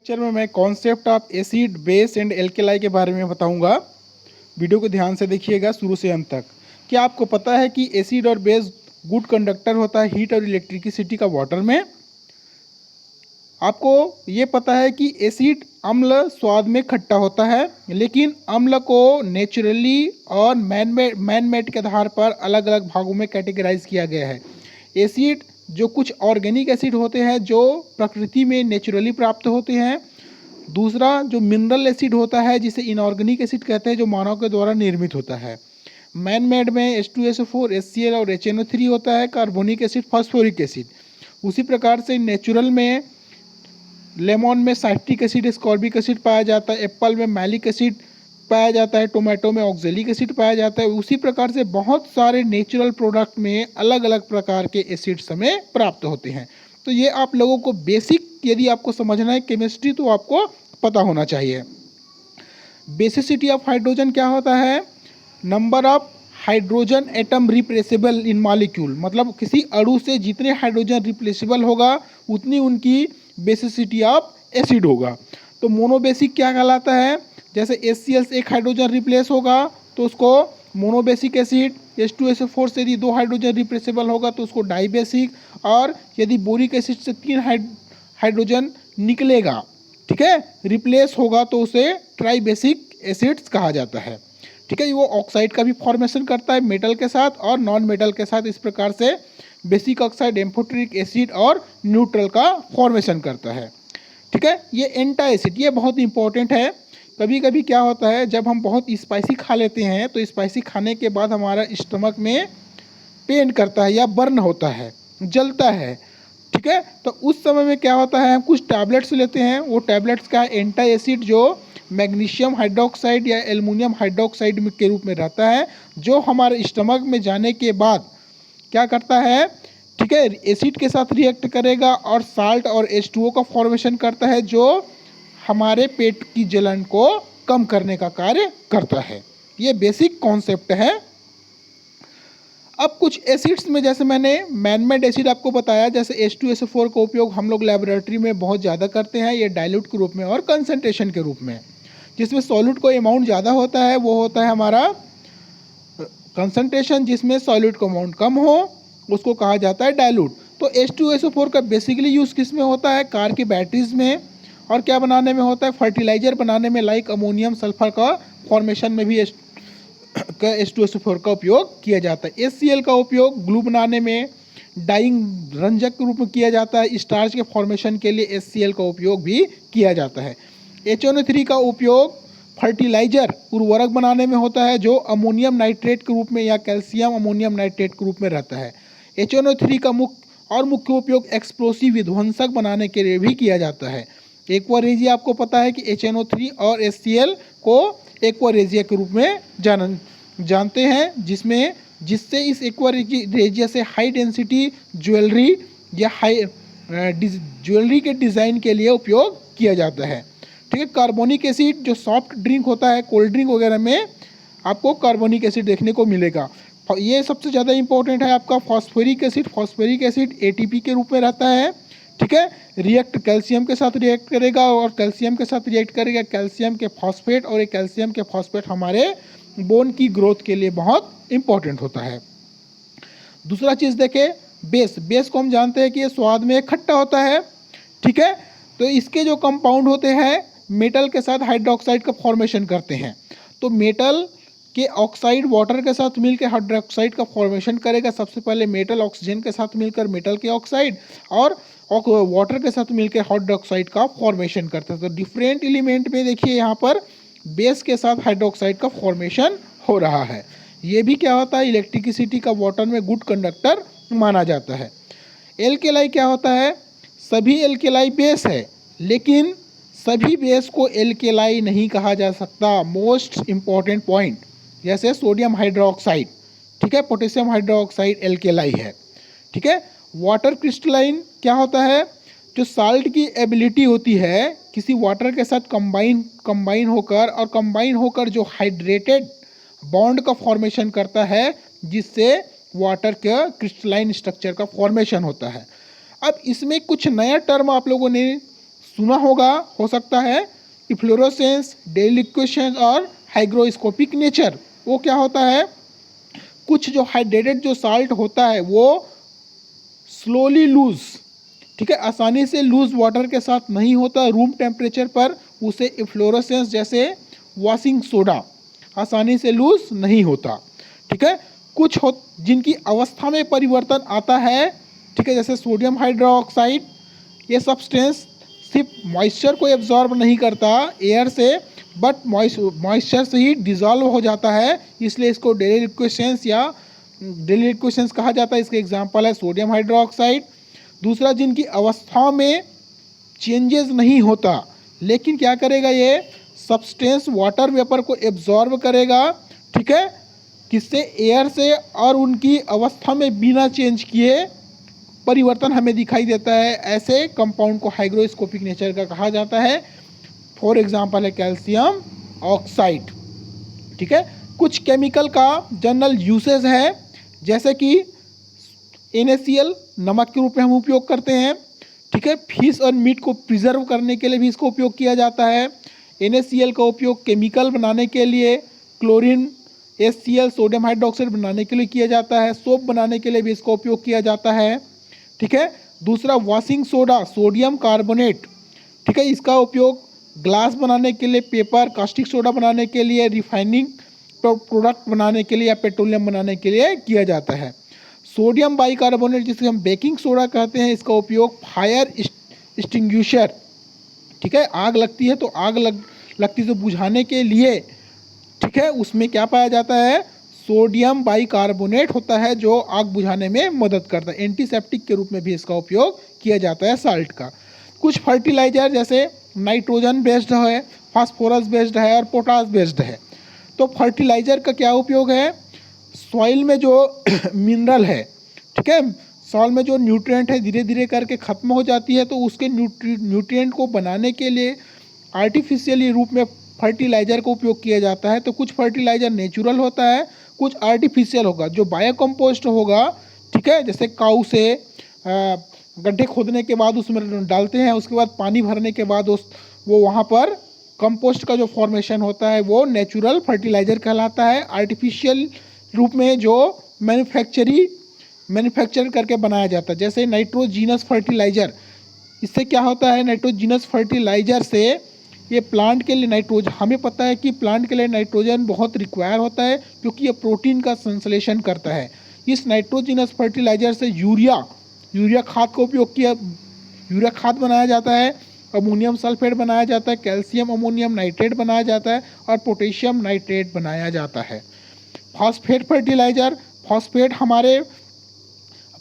Lecture में मैं concept of acid base and alkali के बारे में बताऊंगा। वीडियो को ध्यान से देखिएगा शुरू से अंत तक। क्या आपको पता है कि एसिड और बेस गुड कंडक्टर होता है हीट और इलेक्ट्रिसिटी का वाटर में। आपको ये पता है कि एसिड अम्ल स्वाद में खट्टा होता है, लेकिन अम्ल को नेचुरली और मैन मेड के आधार पर अलग अलग भागों में कैटेगराइज किया गया है। एसिड जो कुछ ऑर्गेनिक एसिड होते हैं जो प्रकृति में नेचुरली प्राप्त होते हैं। दूसरा जो मिनरल एसिड होता है जिसे इनऑर्गेनिक एसिड कहते हैं जो मानव के द्वारा निर्मित होता है। मैन मेड में H2SO4 HCl और HNO3 होता है, कार्बोनिक एसिड फास्फोरिक एसिड। उसी प्रकार से नेचुरल में लेमन में साइट्रिक एसिड स्कॉर्बिक एसिड पाया जाता है, एप्पल में मैलिक एसिड पाया जाता है, टोमेटो में ऑक्जेलिक एसिड पाया जाता है। उसी प्रकार से बहुत सारे नेचुरल प्रोडक्ट में अलग अलग प्रकार के एसिड्स हमें प्राप्त होते हैं। तो ये आप लोगों को बेसिक, यदि आपको समझना है केमिस्ट्री तो आपको पता होना चाहिए। बेसिसिटी ऑफ हाइड्रोजन क्या होता है? Number of hydrogen atom replaceable in molecule, मतलब किसी अणु से जितने हाइड्रोजन रिप्लेसेबल होगा उतनी उनकी बेसिसिटी ऑफ एसिड होगा। तो मोनोबेसिक क्या कहलाता है? जैसे HCl से एक हाइड्रोजन रिप्लेस होगा तो उसको मोनोबेसिक एसिड। H2SO4 से यदि 2 हाइड्रोजन रिप्लेसेबल होगा तो उसको डाइबेसिक, और यदि बोरिक एसिड से 3 हाइड्रोजन निकलेगा, ठीक है, रिप्लेस होगा तो उसे ट्राइबेसिक एसिड्स कहा जाता है। ठीक है, वो ऑक्साइड का भी फॉर्मेशन करता है मेटल के साथ और नॉन मेटल के साथ। इस प्रकार से बेसिक ऑक्साइड, एम्फोटेरिक एसिड और न्यूट्रल का फॉर्मेशन करता है। ठीक है, ये एंटा एसिड, ये बहुत इंपॉर्टेंट है। कभी कभी क्या होता है, जब हम बहुत स्पाइसी खा लेते हैं तो स्पाइसी खाने के बाद हमारा स्टमक में पेन करता है या बर्न होता है, जलता है। ठीक है, तो उस समय में क्या होता है, हम कुछ टैबलेट्स लेते हैं। वो टैबलेट्स का एंटा एसिड जो मैग्नीशियम हाइड्रोक्साइड या एल्युमिनियम हाइड्रोक्साइड के रूप में रहता है, जो हमारे स्टमक में जाने के बाद क्या करता है, ठीक है, एसिड के साथ रिएक्ट करेगा और साल्ट और H2O का फॉर्मेशन करता है, जो हमारे पेट की जलन को कम करने का कार्य करता है। ये बेसिक कॉन्सेप्ट है। अब कुछ एसिड्स में, जैसे मैंने मैनमेड एसिड आपको बताया, जैसे H2SO4 का उपयोग हम लोग लेबोरेटरी में बहुत ज़्यादा करते हैं, ये डाइल्यूट के रूप में और कंसंट्रेशन के रूप में। जिसमें सॉल्यूट का अमाउंट ज़्यादा होता है वो होता है हमारा कंसंट्रेशन, जिसमें सॉल्यूट का अमाउंट कम हो उसको कहा जाता है डाइल्यूट। तो H2SO4 का बेसिकली यूज़ किस में होता है? कार की बैटरीज में, और क्या बनाने में होता है? फर्टिलाइजर बनाने में, लाइक अमोनियम सल्फर का फॉर्मेशन में भी H2SO4 का उपयोग किया जाता है। HCl का उपयोग ग्लू बनाने में, डाइंग रंजक के रूप में किया जाता है। स्टार्च के फॉर्मेशन के लिए HCl का उपयोग भी किया जाता है। HNO3 का उपयोग फर्टिलाइजर उर्वरक बनाने में होता है, जो अमोनियम नाइट्रेट के रूप में या कैल्शियम अमोनियम नाइट्रेट के रूप में रहता है। HNO3 का मुख्य उपयोग एक्सप्लोसिव विध्वंसक बनाने के लिए भी किया जाता है। एक्वारेजिया, आपको पता है कि HNO3 और HCl को एक्वारेजिया के रूप में जानते हैं, जिससे इस एक्वारेजिया से हाई डेंसिटी ज्वेलरी या ज्वेलरी के डिज़ाइन के लिए उपयोग किया जाता है। ठीक है, कार्बोनिक एसिड जो सॉफ्ट ड्रिंक होता है, कोल्ड ड्रिंक वगैरह में आपको कार्बोनिक एसिड देखने को मिलेगा। ये सबसे ज़्यादा इंपॉर्टेंट है आपका phosphoric acid. Phosphoric acid ATP के रूप में रहता है। ठीक है, रिएक्ट कैल्शियम के साथ रिएक्ट करेगा, और कैल्शियम के साथ रिएक्ट करेगा कैल्शियम के फॉस्फेट, और ये कैल्शियम के फॉस्फेट हमारे बोन की ग्रोथ के लिए बहुत इंपॉर्टेंट होता है। दूसरा चीज़ देखें, बेस को हम जानते हैं कि ये स्वाद में खट्टा होता है। ठीक है, तो इसके जो कंपाउंड होते हैं मेटल के साथ हाइड्रोक्साइड का फॉर्मेशन करते हैं। तो मेटल के ऑक्साइड वाटर के साथ मिलकर हाइड्रोक्साइड का फॉर्मेशन करेगा। सबसे पहले मेटल ऑक्सीजन के साथ मिलकर मेटल के ऑक्साइड, और वाटर के साथ मिलकर हाइड्रोक्साइड का फॉर्मेशन करता है। तो डिफरेंट एलिमेंट में देखिए यहाँ पर बेस के साथ हाइड्रोक्साइड का फॉर्मेशन हो रहा है। ये भी क्या होता है, इलेक्ट्रिसिटी का वाटर में गुड कंडक्टर माना जाता है। एल्केलाई क्या होता है? सभी एल्केलाई बेस है, लेकिन सभी बेस को एल्केलाई नहीं कहा जा सकता। मोस्ट इम्पॉर्टेंट पॉइंट, जैसे सोडियम हाइड्रोक्साइड, ठीक है, पोटेशियम हाइड्रोक्साइड एल्केलाई है। ठीक है, वाटर क्रिस्टलाइन क्या होता है? जो साल्ट की एबिलिटी होती है किसी वाटर के साथ कंबाइन होकर जो हाइड्रेटेड बॉन्ड का फॉर्मेशन करता है, जिससे वाटर का क्रिस्टलाइन स्ट्रक्चर का फॉर्मेशन होता है। अब इसमें कुछ नया टर्म आप लोगों ने सुना होगा हो सकता है, इफ्लोरोसेंस, डेलिक्वेशन और हाइग्रोस्कोपिक नेचर। वो क्या होता है, कुछ जो हाइड्रेटेड जो साल्ट होता है वो स्लोली लूज, ठीक है, आसानी से लूज वाटर के साथ नहीं होता रूम टेम्परेचर पर, उसे इफ्लोरोसेंस जैसे वॉशिंग सोडा आसानी से लूज नहीं होता, ठीक है। कुछ हो जिनकी अवस्था में परिवर्तन आता है, ठीक है, जैसे सोडियम हाइड्रोक्साइड, ये सब्सटेंस सिर्फ मॉइस्चर को एब्जॉर्ब नहीं करता एयर से, बट मॉइस्चर से ही डिज़ोल्व हो जाता है, इसलिए इसको डेली लिक्विडेशंस या डेली लिक्विडेशंस कहा जाता है। इसका एग्जांपल है सोडियम हाइड्रोक्साइड। दूसरा, जिनकी अवस्थाओं में चेंजेस नहीं होता, लेकिन क्या करेगा, ये सब्सटेंस वाटर वेपर को एब्जॉर्ब करेगा, ठीक है, किससे, एयर से, और उनकी अवस्था में बिना चेंज किए परिवर्तन हमें दिखाई देता है। ऐसे कंपाउंड को हाइग्रोस्कोपिक नेचर का कहा जाता है। फॉर एग्जांपल है कैल्शियम ऑक्साइड, ठीक है। कुछ केमिकल का जनरल यूसेज है, जैसे कि NaCl नमक के रूप में हम उपयोग करते हैं, ठीक है। फिश और मीट को प्रिजर्व करने के लिए भी इसका उपयोग किया जाता है। NaCl का उपयोग केमिकल बनाने के लिए, क्लोरीन HCl सोडियम हाइड्रोक्साइड बनाने के लिए किया जाता है। सोप बनाने के लिए भी इसका उपयोग किया जाता है, ठीक है। दूसरा, वॉशिंग सोडा सोडियम कार्बोनेट, ठीक है, इसका उपयोग ग्लास बनाने के लिए, पेपर, कास्टिक सोडा बनाने के लिए, रिफाइनिंग प्रोडक्ट बनाने के लिए या पेट्रोलियम बनाने के लिए किया जाता है। सोडियम बाइकार्बोनेट, जिसे हम बेकिंग सोडा कहते हैं, इसका उपयोग फायर एक्सटिंग्विशर, ठीक है, आग लगती है तो लगती तो बुझाने के लिए, ठीक है, उसमें क्या पाया जाता है, सोडियम बाइकार्बोनेट होता है जो आग बुझाने में मदद करता है। एंटीसेप्टिक के रूप में भी इसका उपयोग किया जाता है साल्ट का। कुछ फर्टिलाइजर जैसे नाइट्रोजन बेस्ड है, फास्फोरस बेस्ड है और पोटास बेस्ड है। तो फर्टिलाइजर का क्या उपयोग है, सॉइल में जो मिनरल है, ठीक है, सॉइल में जो न्यूट्रिएंट है धीरे धीरे करके ख़त्म हो जाती है, तो उसके न्यूट्रिएंट को बनाने के लिए आर्टिफिशियली रूप में फर्टिलाइज़र का उपयोग किया जाता है। तो कुछ फर्टिलाइज़र नेचुरल होता है, कुछ आर्टिफिशियल होगा, जो बायोकम्पोस्ट होगा, ठीक है, जैसे काऊ से गड्ढे खोदने के बाद उसमें डालते हैं, उसके बाद पानी भरने के बाद वो वहाँ पर कंपोस्ट का जो फॉर्मेशन होता है वो नेचुरल फर्टिलाइज़र कहलाता है। आर्टिफिशियल रूप में जो मैन्युफैक्चर करके बनाया जाता है, जैसे नाइट्रोजीनस फर्टिलाइज़र, इससे क्या होता है, नाइट्रोजीनस फर्टिलाइज़र से ये प्लांट के लिए नाइट्रोजन, हमें पता है कि प्लांट के लिए नाइट्रोजन बहुत रिक्वायर होता है क्योंकि ये प्रोटीन का संश्लेषण करता है। इस नाइट्रोजीनस फर्टिलाइज़र से यूरिया खाद का उपयोग किया, यूरिया खाद बनाया जाता है, अमोनियम सल्फेट बनाया जाता है, कैल्शियम अमोनियम नाइट्रेट बनाया जाता है और पोटेशियम नाइट्रेट बनाया जाता है। फॉस्फेट फर्टिलाइज़र, फॉस्फेट हमारे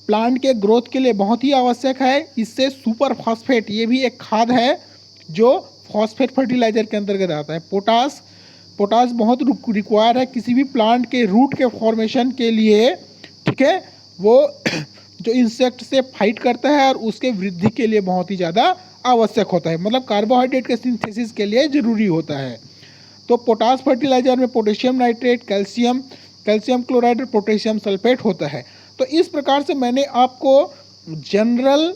प्लांट के ग्रोथ के लिए बहुत ही आवश्यक है। इससे सुपर फॉस्फेट, ये भी एक खाद है जो फॉस्फेट फर्टिलाइज़र के अंतर्गत आता है। पोटास बहुत रिक्वायर है किसी भी प्लांट के रूट के फॉर्मेशन के लिए, ठीक है, वो जो इंसेक्ट से फाइट करता है और उसके वृद्धि के लिए बहुत ही ज़्यादा आवश्यक होता है, मतलब कार्बोहाइड्रेट के सिंथेसिस के लिए ज़रूरी होता है। तो पोटास फर्टिलाइज़र में पोटेशियम नाइट्रेट, कैल्शियम क्लोराइड और पोटेशियम सल्फेट होता है। तो इस प्रकार से मैंने आपको जनरल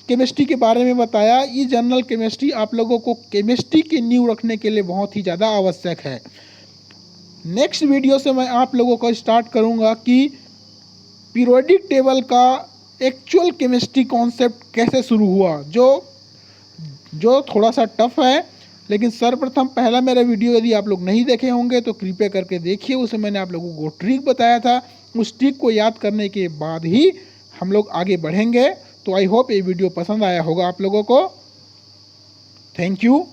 केमिस्ट्री के बारे में बताया। ये जनरल केमिस्ट्री आप लोगों को केमिस्ट्री की नींव रखने के लिए बहुत ही ज़्यादा आवश्यक है। नेक्स्ट वीडियो से मैं आप लोगों को स्टार्ट करूँगा कि पीरियोडिक टेबल का एक्चुअल केमिस्ट्री कॉन्सेप्ट कैसे शुरू हुआ, जो थोड़ा सा टफ है, लेकिन सर्वप्रथम पहला मेरा वीडियो यदि आप लोग नहीं देखे होंगे तो कृपया करके देखिए। उसे मैंने आप लोगों को ट्रिक बताया था, उस ट्रिक को याद करने के बाद ही हम लोग आगे बढ़ेंगे। तो आई होप ये वीडियो पसंद आया होगा आप लोगों को। Thank you.